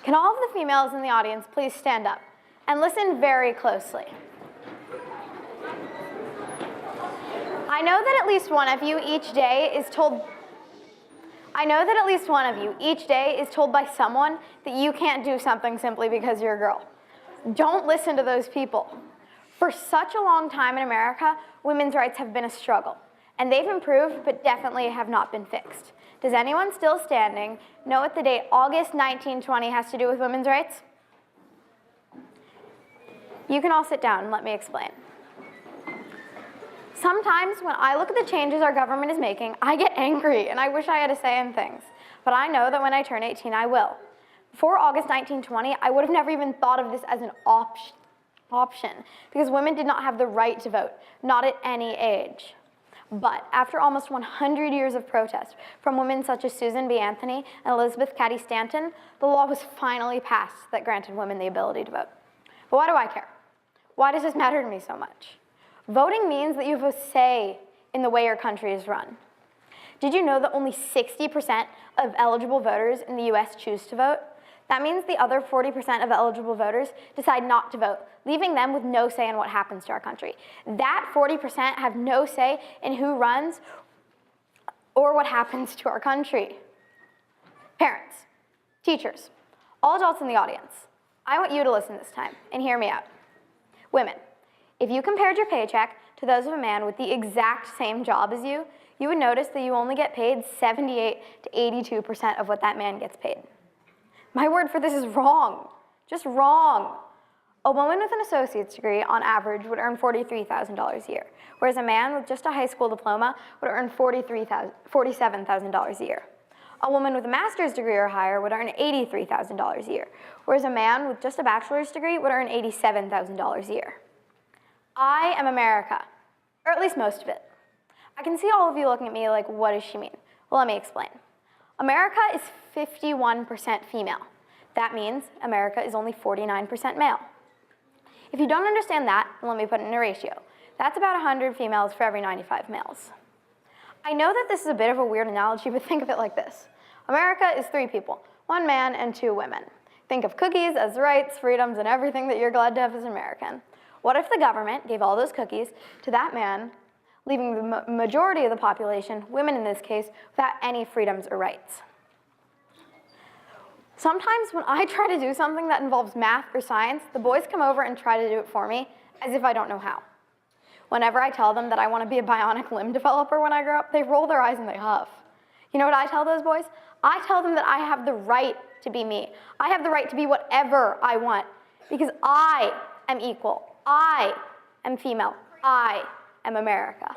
Can all of the females in the audience please stand up and listen very closely? I know that at least one of you each day is told by someone that you can't do something simply because you're a girl. Don't listen to those people. For such a long time in America, women's rights have been a struggle, and they've improved, but definitely have not been fixed. Does anyone still standing know what the date August 1920 has to do with women's rights? You can all sit down and let me explain. Sometimes when I look at the changes our government is making, I get angry and I wish I had a say in things. But I know that when I turn 18, I will. Before August 1920, I would have never even thought of this as an option because women did not have the right to vote, not at any age. But after almost 100 years of protest from women such as Susan B. Anthony and Elizabeth Cady Stanton, the law was finally passed that granted women the ability to vote. But why do I care? Why does this matter to me so much? Voting means that you have a say in the way your country is run. Did you know that only 60% of eligible voters in the US choose to vote? That means the other 40% of eligible voters decide not to vote, leaving them with no say in what happens to our country. That 40% have no say in who runs or what happens to our country. Parents, teachers, all adults in the audience, I want you to listen this time and hear me out. Women, if you compared your paycheck to those of a man with the exact same job as you, you would notice that you only get paid 78 to 82% of what that man gets paid. My word for this is wrong, just wrong. A woman with an associate's degree on average would earn $43,000 a year, whereas a man with just a high school diploma would earn $47,000 a year. A woman with a master's degree or higher would earn $83,000 a year, whereas a man with just a bachelor's degree would earn $87,000 a year. I am America, or at least most of it. I can see all of you looking at me like, what does she mean? Well, let me explain. America is 51% female. That means America is only 49% male. If you don't understand that, then let me put it in a ratio. That's about 100 females for every 95 males. I know that this is a bit of a weird analogy, but think of it like this. America is 3 people, 1 man and 2 women. Think of cookies as rights, freedoms, and everything that you're glad to have as an American. What if the government gave all those cookies to that man, leaving the majority of the population, women in this case, without any freedoms or rights? Sometimes when I try to do something that involves math or science, the boys come over and try to do it for me as if I don't know how. Whenever I tell them that I want to be a bionic limb developer when I grow up, they roll their eyes and they huff. You know what I tell those boys? I tell them that I have the right to be me. I have the right to be whatever I want because I am equal. I am female. I am America.